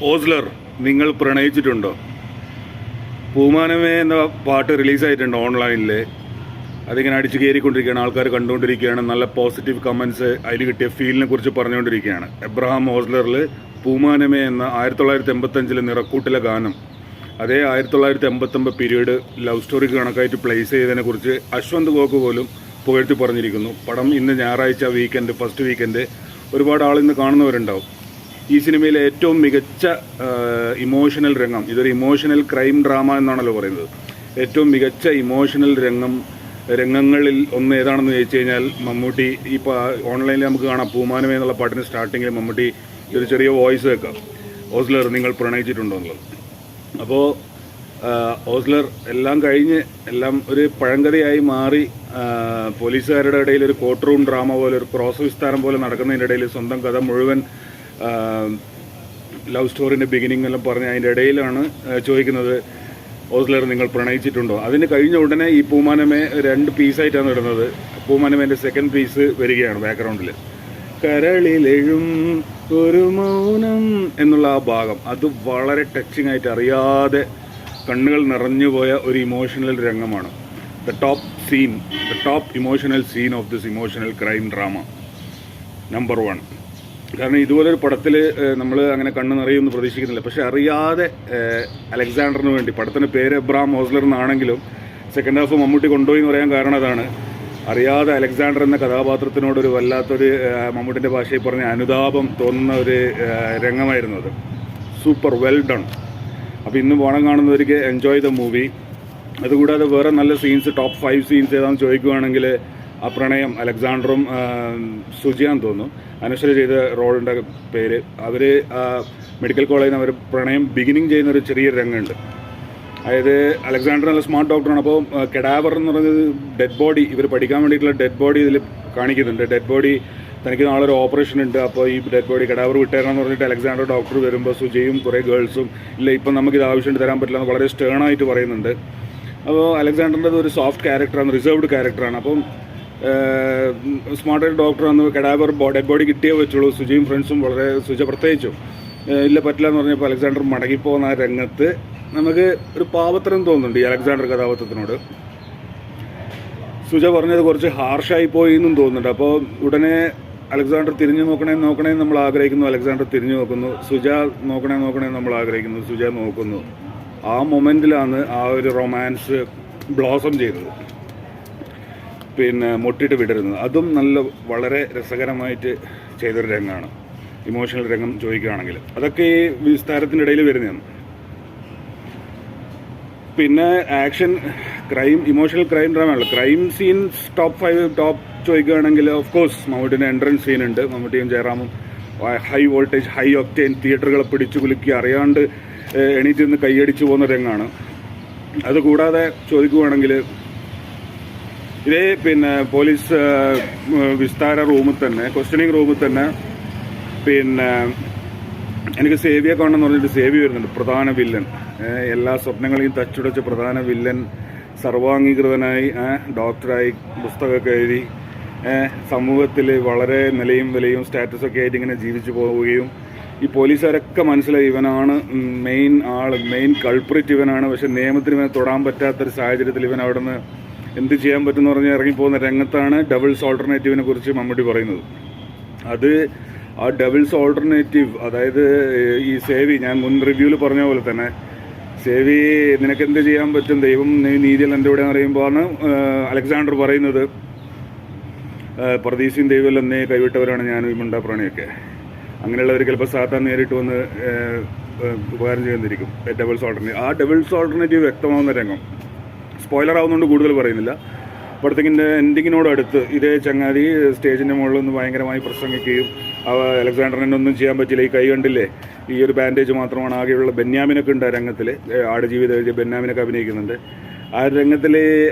ഓസ്ലർ നിങ്ങൾ പ്രണയിച്ചിട്ടുണ്ടോ? പൂമാനമേ എന്ന പാട്ട് റിലീസായിട്ടുണ്ട് ഓൺലൈനിൽ. അതിങ്ങനെ അടിച്ചു കയറിക്കൊണ്ടിരിക്കുകയാണ്, ആൾക്കാർ കണ്ടുകൊണ്ടിരിക്കുകയാണ്. നല്ല പോസിറ്റീവ് കമൻസ് അതിൽ കിട്ടിയ ഫീലിനെ കുറിച്ച് പറഞ്ഞുകൊണ്ടിരിക്കുകയാണ്. എബ്രഹാം ഓസ്ലറിൽ പൂമാനമേ എന്ന 1985 നിറക്കൂട്ടിലെ ഗാനം, അതേ 1989 പീരീഡ് ലവ് സ്റ്റോറിക്ക് കണക്കായിട്ട് പ്ലേസ് ചെയ്തതിനെ കുറിച്ച് അശ്വന്ത് ഗോക്ക് പോലും പുകഴ്ത്തി പറഞ്ഞിരിക്കുന്നു. പടം ഇന്ന് ഞായറാഴ്ച വീക്കെൻഡ്, ഫസ്റ്റ് വീക്കെൻഡ് ഒരുപാട് ആൾ ഇന്ന് കാണുന്നവരുണ്ടാവും. ഈ സിനിമയിലെ ഏറ്റവും മികച്ച ഇമോഷണൽ രംഗം, ഇതൊരു ഇമോഷണൽ ക്രൈം ഡ്രാമ എന്നാണല്ലോ പറയുന്നത്. ഏറ്റവും മികച്ച ഇമോഷണൽ രംഗങ്ങളിൽ ഒന്ന് ഏതാണെന്ന് ചോദിച്ചു കഴിഞ്ഞാൽ മമ്മൂട്ടി ഇപ്പോൾ ഓൺലൈനിൽ നമുക്ക് കാണാം. പൂമാനമേ എന്നുള്ള പാട്ടിന് സ്റ്റാർട്ടിങ്ങിൽ മമ്മൂട്ടി ഒരു ചെറിയ വോയിസ് വെക്കാം, ഓസ്ലർ നിങ്ങൾ പ്രണയിച്ചിട്ടുണ്ടോ എന്നുള്ളത്. അപ്പോൾ ഓസ്ലർ എല്ലാം കഴിഞ്ഞ് എല്ലാം ഒരു പഴങ്കഥയായി മാറി പോലീസുകാരുടെ ഇടയിൽ ഒരു കോർട്ട് റൂം ഡ്രാമ പോലെ, ഒരു ക്രോസ് വിസ്താരം പോലെ നടക്കുന്നതിൻ്റെ ഇടയിൽ സ്വന്തം കഥ മുഴുവൻ ലവ് സ്റ്റോറിൻ്റെ ബിഗിനിങ് എല്ലാം പറഞ്ഞ് അതിൻ്റെ ഇടയിലാണ് ചോദിക്കുന്നത് ഓസ്ലർ നിങ്ങൾ പ്രണയിച്ചിട്ടുണ്ടോ. അതിന് കഴിഞ്ഞ ഉടനെ ഈ പൂമാനമേ 2 പീസായിട്ടാണ് ഇടുന്നത്. പൂമാനമേൻ്റെ സെക്കൻഡ് പീസ് വരികയാണ് ബാക്ക്ഗ്രൗണ്ടിൽ. കരളിലെഴും ഒരു മൗനം എന്നുള്ള ആ ഭാഗം, അത് വളരെ ടച്ചിങ് ആയിട്ട് അറിയാതെ കണ്ണുകൾ നിറഞ്ഞുപോയ ഒരു ഇമോഷണൽ രംഗമാണ്. The top emotional scene of this emotional crime drama number 1. കാരണം ഇതുപോലൊരു പടത്തിൽ നമ്മൾ അങ്ങനെ കണ്ണ് നിറയുമെന്ന് പ്രതീക്ഷിക്കുന്നില്ല. പക്ഷെ അറിയാതെ അലക്സാണ്ടറിന് വേണ്ടി, പടത്തിൻ്റെ പേര് എബ്രഹാം ഓസ്ലർ എന്നാണെങ്കിലും സെക്കൻഡ് ഹാഫ് മമ്മൂട്ടി കൊണ്ടുപോയി എന്ന് പറയാൻ കാരണം അതാണ്. അറിയാതെ അലക്സാണ്ടർ എന്ന കഥാപാത്രത്തിനോടൊരു വല്ലാത്തൊരു മമ്മൂട്ടിൻ്റെ ഭാഷയിൽ പറഞ്ഞ അനുതാപം തോന്നുന്ന ഒരു രംഗമായിരുന്നു അത്. Super well done. അപ്പോൾ ഇന്ന് പണം കാണുന്നവർക്ക് എൻജോയ് ദ മൂവി. അതുകൂടാതെ വേറെ നല്ല സീൻസ്, ടോപ്പ് 5 സീൻസ് ഏതാണെന്ന് ചോദിക്കുകയാണെങ്കിൽ ആ പ്രണയം, അലക്സാണ്ടറും സുജിയാന്ന് തോന്നുന്നു അനശ്വര ചെയ്ത റോളിൻ്റെ പേര്, അവർ മെഡിക്കൽ കോളേജിൽ നിന്ന് അവർ പ്രണയം ബിഗിനിങ് ചെയ്യുന്നൊരു ചെറിയൊരു രംഗമുണ്ട്. അതായത് അലക്സാണ്ടർ നല്ല സ്മാർട്ട് ഡോക്ടറാണ്. അപ്പോൾ കെഡാവർ എന്ന് പറയുന്നത് ഡെഡ് ബോഡി, ഇവർ പഠിക്കാൻ വേണ്ടിയിട്ടുള്ള ഡെഡ് ബോഡി ഇതിൽ കാണിക്കുന്നുണ്ട്. ഡെഡ് ബോഡി തനിക്ക് നാളെ ഒരു ഓപ്പറേഷൻ ഉണ്ട്, അപ്പോൾ ഈ ഡെഡ് ബോഡി കെഡാവർ വിട്ടേരാന്ന് പറഞ്ഞിട്ട് അലക്സാണ്ടർ ഡോക്ടർ വരുമ്പോൾ സുജയും കുറേ ഗേൾസും ഇല്ല ഇപ്പം നമുക്കിത് ആവശ്യമുണ്ട്, തരാൻ പറ്റില്ല എന്ന് വളരെ സ്റ്റേണായിട്ട് പറയുന്നുണ്ട്. അപ്പോൾ അലക്സാണ്ടറിൻ്റെ ഒരു സോഫ്റ്റ് ക്യാരക്ടറാണ്, റിസർവ്ഡ് ക്യാരക്ടറാണ്. അപ്പം സ്മാർട്ടായിട്ട് ഡോക്ടർ വന്ന് കെഡാവർ ഡെഡ് ബോഡി കിട്ടിയേ വെച്ചുള്ളൂ. സുജയും ഫ്രണ്ട്സും വളരെ, സുജ പ്രത്യേകിച്ചും ഇല്ല പറ്റില്ല എന്ന് പറഞ്ഞപ്പോൾ അലക്സാണ്ടർ മടങ്ങിപ്പോകുന്ന ആ രംഗത്ത് നമുക്ക് ഒരു പാവത്തരം തോന്നുന്നുണ്ട് ഈ അലക്സാണ്ടർ കഥാപാത്രത്തിനോട്. സുജ പറഞ്ഞത് കുറച്ച് ഹാർഷായി പോയി എന്നും തോന്നുന്നുണ്ട്. അപ്പോൾ ഉടനെ അലക്സാണ്ടർ തിരിഞ്ഞു നോക്കണേ നമ്മൾ ആഗ്രഹിക്കുന്നു, അലക്സാണ്ടർ തിരിഞ്ഞു നോക്കുന്നു. സുജ നോക്കണേ നമ്മൾ ആഗ്രഹിക്കുന്നു, സുജ നോക്കുന്നു. ആ മൊമെൻറ്റിലാണ് ആ ഒരു റൊമാൻസ് ബ്ലോസം ചെയ്തത്, പിന്നെ മുട്ടിട്ട് വിടരുന്നത്. അതും വളരെ രസകരമായിട്ട് ചെയ്തൊരു രംഗമാണ്. ഇമോഷണൽ രംഗം ചോദിക്കുകയാണെങ്കിൽ അതൊക്കെ ഈ വിസ്താരത്തിൻ്റെ ഇടയിൽ വരുന്നതാണ്. പിന്നെ ആക്ഷൻ, ക്രൈം, ഇമോഷണൽ ക്രൈം ഡ്രാമയാണ്. ക്രൈം സീൻസ് ടോപ്പ് 5 ചോദിക്കുകയാണെങ്കിൽ ഓഫ് കോഴ്സ് മമ്മൂട്ടിൻ്റെ എൻട്രൻസ് സീനുണ്ട്. മമ്മൂട്ടിയും ജയറാമും ഹൈ വോൾട്ടേജ്, ഹൈ ഒക്ടേൻ തിയേറ്ററുകളെ പിടിച്ചു കുലുക്കി അറിയാണ്ട് എണീറ്റ് നിന്ന് കൈയടിച്ചു പോകുന്ന രംഗമാണ്. അതുകൂടാതെ ചോദിക്കുകയാണെങ്കിൽ ഇതേ പിന്നെ പോലീസ് വിസ്താര റൂമിൽ തന്നെ, ക്വസ്റ്റ്യനിങ് റൂമിൽ തന്നെ പിന്നെ എനിക്ക് സേവിയെ കാണണമെന്ന് പറഞ്ഞിട്ട് സേവി വരുന്നുണ്ട്, പ്രധാന വില്ലൻ. എല്ലാ സ്വപ്നങ്ങളെയും തച്ചുടച്ച പ്രധാന വില്ലൻ സർവാംഗീകൃതനായി ഡോക്ടറായി പുസ്തകമൊക്കെ എഴുതി സമൂഹത്തിൽ വളരെ നിലയും വിലയും സ്റ്റാറ്റസൊക്കെ ആയിട്ട് ഇങ്ങനെ ജീവിച്ചു പോവുകയും ഈ പോലീസുകാരൊക്കെ മനസ്സിലായി ഇവനാണ് മെയിൻ കൾപ്രിറ്റ് ഇവനാണ്. പക്ഷെ നിയമത്തിന് ഇവനെ തൊടാൻ പറ്റാത്തൊരു സാഹചര്യത്തിൽ ഇവൻ അവിടെ നിന്ന് എന്ത് ചെയ്യാൻ പറ്റുമെന്ന് പറഞ്ഞ് ഇറങ്ങിപ്പോകുന്ന രംഗത്താണ് ഡബിൾസ് ഓൾട്ടർനേറ്റീവിനെ കുറിച്ച് മമ്മൂട്ടി പറയുന്നത്. അത് ആ ഡബിൾസ് ഓൾട്ടർനേറ്റീവ്, അതായത് ഈ സേവി, ഞാൻ മുൻ റിവ്യൂവിൽ പറഞ്ഞ പോലെ തന്നെ സേവി നിനക്ക് എന്ത് ചെയ്യാൻ പറ്റും, ദൈവം നീതിയിൽ എൻ്റെ കൂടെ അറിയുമ്പോൾ ആണ് അലക്സാണ്ടർ പറയുന്നത് പ്രതീക്ഷയും ദൈവം എന്നേ കൈവിട്ടവരാണ് ഞാനും ഈ മുണ്ടാപ്രാണിയൊക്കെ. അങ്ങനെയുള്ളവർ ചിലപ്പോൾ സാത്താൻ നേരിട്ട് വന്ന് ഉപകാരം ചെയ്യുന്നിരിക്കും. ഡബിൾസ് ഓൾട്ടർനേറ്റീവ്, ആ ഡബിൾസ് ഓൾട്ടർനേറ്റീവ് വ്യക്തമാവുന്ന രംഗം സ്പോയിലർ ആവുന്നതുകൊണ്ട് കൂടുതൽ പറയുന്നില്ല. പടത്തിൻ്റെ എൻഡിങ്ങിനോടടുത്ത് ഇതേ ചങ്ങാതി സ്റ്റേജിൻ്റെ മുകളിൽ നിന്ന് ഭയങ്കരമായി പ്രസംഗിക്കുകയും അലക്സാണ്ടറിനെ ഒന്നും ചെയ്യാൻ പറ്റില്ല, ഈ കൈ കണ്ടില്ലേ, ഈ ഒരു ബാൻഡേജ് മാത്രമാണ് ആകെയുള്ള. ബെന്യാമിനൊക്കെ ഉണ്ട് ആ രംഗത്തിൽ, ആടുജീവിതം എഴുതിയ ബെന്യാമിനൊക്കെ അഭിനയിക്കുന്നുണ്ട്. ആ രംഗത്തിൽ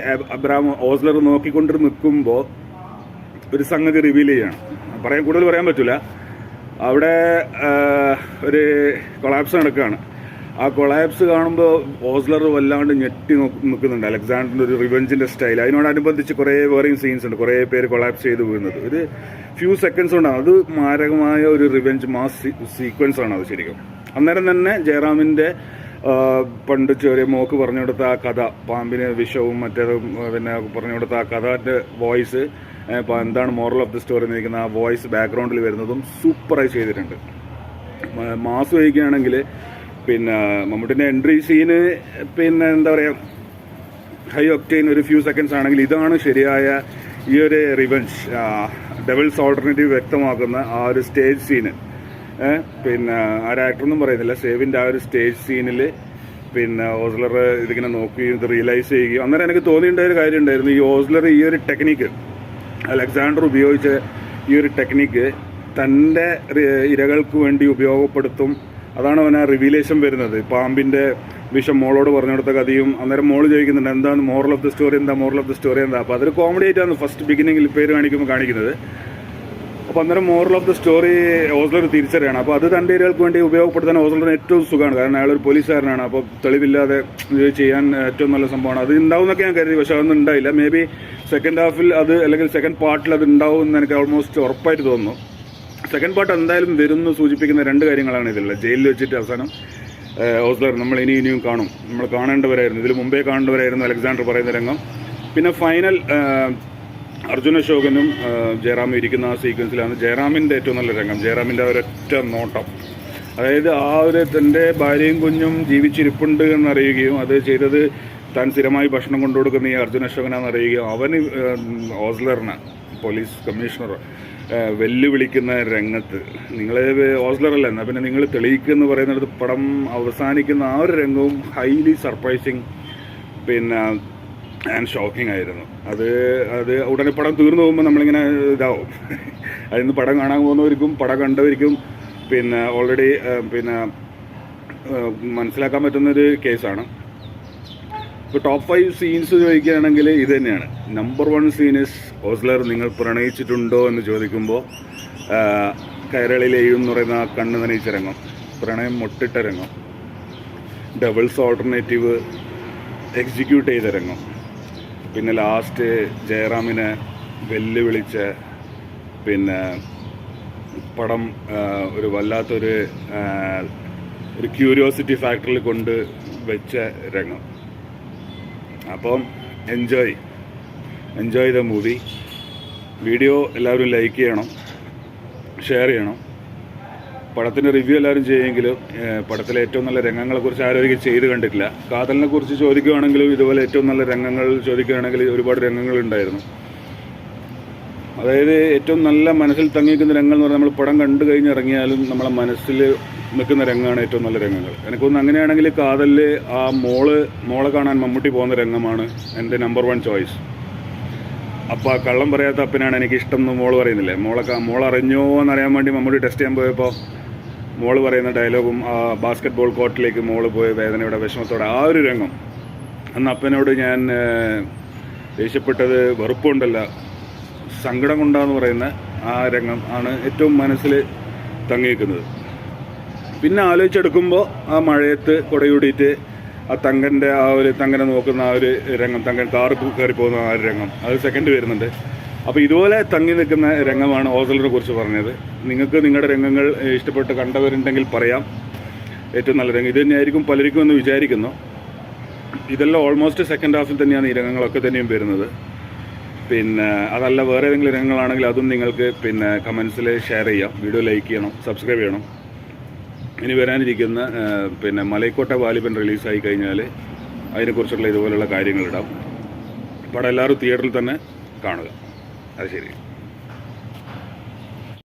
എബ്രഹാം ഓസ്ലർ നോക്കിക്കൊണ്ട് നിൽക്കുമ്പോൾ ഒരു സംഗതി റിവീൽ ചെയ്യാണ്, കൂടുതൽ പറയാൻ പറ്റില്ല. അവിടെ ഒരു കൊളാപ്സ് നടക്കുകയാണ്. ആ കൊളാപ്സ് കാണുമ്പോൾ ഓസ്ലർ വല്ലാണ്ട് ഞെട്ടി നിൽക്കുന്നുണ്ട്. അലക്സാണ്ടറിൻ്റെ ഒരു റിവെഞ്ചിൻ്റെ സ്റ്റൈൽ, അതിനോടനുബന്ധിച്ച് കുറേ വേറെയും സീൻസ് ഉണ്ട്, കുറേ പേര് കൊളാപ്സ് ചെയ്ത് വീഴുന്നത്. ഒരു ഫ്യൂ സെക്കൻഡ്സ് കൊണ്ടാണ് അത് മാരകമായ ഒരു റിവെഞ്ച് മാസ് സീക്വൻസ് ആണ് അത് ശരിക്കും. അന്നേരം തന്നെ ജയറാമിൻ്റെ പണ്ട് ചെറിയ മോക്ക് പറഞ്ഞു കൊടുത്ത ആ കഥ, പാമ്പിന് വിഷവും മറ്റേതും പിന്നെ പറഞ്ഞു കൊടുത്ത ആ കഥയുടെ വോയിസ്, എന്താണ് മോറൽ ഓഫ് ദി സ്റ്റോറി എന്നിരിക്കുന്ന ആ വോയിസ് ബാക്ക്ഗ്രൗണ്ടിൽ വരുന്നതും സൂപ്പറായി ചെയ്തിട്ടുണ്ട്. മാസ് വഹിക്കുകയാണെങ്കിൽ പിന്നെ മമ്മൂട്ടിൻ്റെ എൻട്രി സീന് പിന്നെ എന്താ പറയുക, ഹൈ ഒക്ടെയിൻ ഒരു ഫ്യൂ സെക്കൻഡ്സ് ആണെങ്കിൽ ഇതാണ് ശരിയായ ഈ ഒരു റിവെഞ്ച്, ഡെവിൾസ് ഓൾട്ടർനേറ്റീവ് വ്യക്തമാക്കുന്ന ആ ഒരു സ്റ്റേജ് സീന്. പിന്നെ ആ ഒരു ആക്ടറൊന്നും പറയുന്നില്ല, സേവിൻ്റെ ആ ഒരു സ്റ്റേജ് സീനിൽ പിന്നെ ഓസ്ലർ ഇതിങ്ങനെ നോക്കുകയും ഇത് റിയലൈസ് ചെയ്യുകയും, അന്നേരം എനിക്ക് തോന്നിയിട്ടുള്ള ഒരു കാര്യം ഉണ്ടായിരുന്നു, ഈ ഓസ്ലർ ഈ ഒരു ടെക്നിക്ക്, അലക്സാണ്ടർ ഉപയോഗിച്ച ഈ ഒരു ടെക്നിക്ക് തൻ്റെ ഇരകൾക്ക് വേണ്ടി ഉപയോഗപ്പെടുത്തും. അതാണ് അവൻ ആ റിവീലേഷൻ വരുന്നത്. പാമ്പിൻ്റെ വിഷം മോളോട് പറഞ്ഞു കൊടുത്ത കഥയും, അന്നേരം മോള് ചോദിക്കുന്നുണ്ട് എന്താണ് മോറൽ ഓഫ് ദി സ്റ്റോറി എന്താ, മോറൽ ഓഫ് ദി സ്റ്റോറി എന്താ. അപ്പോൾ അതൊരു കോമഡി ആയിട്ടാണ് ഫസ്റ്റ് ബിഗിനിങ്ങിൽ പേര് കാണിക്കുന്നത്. അപ്പോൾ അന്നേരം moral of the story Ozler തിരിച്ചറിയാണ്. അപ്പോൾ അത് തൻ്റെ ഇരകൾക്ക് വേണ്ടി ഉപയോഗപ്പെടുത്താൻ ഓസ്ലറിന് ഏറ്റവും സുഖമാണ്. കാരണം അയാളൊരു പോലീസുകാരനാണ്. അപ്പോൾ തെളിവില്ലാതെ ഇത് ചെയ്യാൻ ഏറ്റവും നല്ല സംഭവമാണ്. അത് ഉണ്ടാവുമെന്നൊക്കെ ഞാൻ കരുതി, പക്ഷേ അതൊന്നും ഉണ്ടായില്ല. മേ ബി സെക്കൻഡ് ഹാഫിൽ അത്, അല്ലെങ്കിൽ സെക്കൻഡ് പാർട്ടിൽ അത് ഉണ്ടാവും എന്ന് എനിക്ക് ഓൾമോസ്റ്റ് ഉറപ്പായിട്ട് തോന്നുന്നു. സെക്കൻഡ് പാർട്ട് എന്തായാലും വരുമെന്ന് സൂചിപ്പിക്കുന്ന രണ്ട് കാര്യങ്ങളാണ് ഇതിലുള്ളത്. ജയിലിൽ വെച്ചിട്ട് അവസാനം ഓസ്ലർ നമ്മൾ ഇനിയും കാണും, നമ്മൾ കാണേണ്ടവരായിരുന്നു, ഇതിൽ മുമ്പേ കാണേണ്ടവരായിരുന്നു അലക്സാണ്ടർ പറയുന്ന രംഗം. പിന്നെ ഫൈനൽ അർജുന അശോകനും ജയറാമും ഇരിക്കുന്ന ആ സീക്വൻസിലാണ് ജയറാമിൻ്റെ ഏറ്റവും നല്ല രംഗം. ജയറാമിൻ്റെ ഒരൊറ്റ നോട്ടം, അതായത് ആ ഒരു തൻ്റെ ഭാര്യയും കുഞ്ഞും ജീവിച്ചിരിപ്പുണ്ട് എന്നറിയുകയും അത് ചെയ്തത് താൻ സ്ഥിരമായി ഭക്ഷണം കൊണ്ടുകൊടുക്കുന്ന ഈ അർജുന അശോകനാണെന്ന് അറിയുകയും അവന് ഓസ്ലറിന് പോലീസ് കമ്മീഷണർ വെല്ലുവിളിക്കുന്ന രംഗത്ത്, നിങ്ങൾ ഓസ്ലറല്ല എന്നാൽ പിന്നെ നിങ്ങൾ തെളിയിക്കുമെന്ന് പറയുന്നിടത്ത് പടം അവസാനിക്കുന്ന ആ ഒരു രംഗവും ഹൈലി സർപ്രൈസിങ് പിന്നെ ആൻഡ് ഷോക്കിംഗ് ആയിരുന്നു. അത് ഉടനെ പടം തീർന്നു പോകുമ്പോൾ നമ്മളിങ്ങനെ ഇതാവും. അതിന് പടം കാണാൻ പോകുന്നവർക്കും പടം കണ്ടവർക്കും പിന്നെ ഓൾറെഡി പിന്നെ മനസ്സിലാക്കാൻ പറ്റുന്നൊരു കേസാണ്. ഇപ്പോൾ ടോപ്പ് 5 സീൻസ് ചോദിക്കുകയാണെങ്കിൽ ഇത് തന്നെയാണ്. നമ്പർ 1 സീനീസ് ഓസ്ലർ നിങ്ങൾ പ്രണയിച്ചിട്ടുണ്ടോ എന്ന് ചോദിക്കുമ്പോൾ കൈരളിലെയും എന്ന് പറയുന്ന ആ കണ്ണ് നനയിച്ച രംഗം, പ്രണയം മുട്ടിട്ട രംഗം, ഡബിൾസ് ഓൾട്ടർനേറ്റീവ് എക്സിക്യൂട്ട് ചെയ്ത രംഗം, പിന്നെ ലാസ്റ്റ് ജയറാമിനെ വെല്ലുവിളിച്ച പിന്നെ പടം ഒരു വല്ലാത്തൊരു ക്യൂരിയോസിറ്റി ഫാക്ടറിൽ കൊണ്ട് വെച്ച രംഗം. അപ്പം എൻജോയ് ദ മൂവി. വീഡിയോ എല്ലാവരും ലൈക്ക് ചെയ്യണം, ഷെയർ ചെയ്യണം. പടത്തിൻ്റെ റിവ്യൂ എല്ലാവരും ചെയ്യുമെങ്കിലും പടത്തിലെ ഏറ്റവും നല്ല രംഗങ്ങളെക്കുറിച്ച് ആരോഗ്യം ചെയ്ത് കണ്ടിട്ടില്ല. കാതലിനെ കുറിച്ച് ചോദിക്കുകയാണെങ്കിലും ഇതുപോലെ ഏറ്റവും നല്ല രംഗങ്ങൾ ചോദിക്കുകയാണെങ്കിൽ ഒരുപാട് രംഗങ്ങളുണ്ടായിരുന്നു. അതായത് ഏറ്റവും നല്ല മനസ്സിൽ തങ്ങിയിരിക്കുന്ന രംഗങ്ങൾ എന്ന് പറഞ്ഞാൽ നമ്മൾ പടം കണ്ടു കഴിഞ്ഞിറങ്ങിയാലും നമ്മളെ മനസ്സിൽ നിൽക്കുന്ന രംഗമാണ് ഏറ്റവും നല്ല രംഗങ്ങൾ. എനിക്കൊന്ന് അങ്ങനെയാണെങ്കിൽ കാതലിൽ ആ മോളെ കാണാൻ മമ്മൂട്ടി പോകുന്ന രംഗമാണ് എൻ്റെ നമ്പർ 1 ചോയ്സ്. അപ്പോൾ ആ കള്ളം പറയാത്ത അപ്പനാണ് എനിക്കിഷ്ടം എന്ന് മോള് പറയുന്നില്ലേ, മോളറിഞ്ഞോ എന്നറിയാൻ വേണ്ടി മമ്മൂട്ടി ടെസ്റ്റ് ചെയ്യാൻ പോയപ്പോൾ മോള് പറയുന്ന ഡയലോഗും ആ ബാസ്കറ്റ് ബോൾ കോർട്ടിലേക്ക് മോള് പോയ വേദനയുടെ വിഷമത്തോടെ ആ ഒരു രംഗം, അന്ന് അപ്പനോട് ഞാൻ ദേഷ്യപ്പെട്ടത് വെറുപ്പുണ്ടല്ല സങ്കടം കൊണ്ടാന്ന് പറയുന്ന ആ രംഗം ആണ് ഏറ്റവും മനസ്സിൽ തങ്ങിയിരിക്കുന്നത്. പിന്നെ ആലോചിച്ചെടുക്കുമ്പോൾ ആ മഴയത്ത് കുടയൂടിയിട്ട് ആ തങ്കനെ നോക്കുന്ന ആ ഒരു രംഗം, തങ്കൻ കാറ് കയറി പോകുന്ന ആ ഒരു രംഗം, അത് സെക്കൻഡ് വരുന്നുണ്ട്. അപ്പോൾ ഇതുപോലെ തങ്ങി നിൽക്കുന്ന രംഗമാണ് ഓസ്ലറിനെ കുറിച്ച് പറഞ്ഞത്. നിങ്ങൾക്ക് നിങ്ങളുടെ രംഗങ്ങൾ ഇഷ്ടപ്പെട്ട് കണ്ടവരുണ്ടെങ്കിൽ പറയാം. ഏറ്റവും നല്ല രംഗം ഇത് തന്നെയായിരിക്കും പലർക്കും എന്ന് വിചാരിക്കുന്നു. ഇതെല്ലാം ഓൾമോസ്റ്റ് സെക്കൻഡ് ഹാഫിൽ തന്നെയാണ് ഈ രംഗങ്ങളൊക്കെ തന്നെയും വരുന്നത്. പിന്നെ അതല്ല വേറെ ഏതെങ്കിലും രംഗങ്ങളാണെങ്കിൽ അതും നിങ്ങൾക്ക് പിന്നെ കമൻസിൽ ഷെയർ ചെയ്യാം. വീഡിയോ ലൈക്ക് ചെയ്യണം, സബ്സ്ക്രൈബ് ചെയ്യണം. ഇനി വരാനിരിക്കുന്ന പിന്നെ മലൈക്കോട്ട വാലിബൻ റിലീസായി കഴിഞ്ഞാൽ അതിനെക്കുറിച്ചുള്ള ഇതുപോലുള്ള കാര്യങ്ങളിടാം. പടം എല്ലാവരും തിയേറ്ററിൽ തന്നെ കാണുക. അത് ശരി.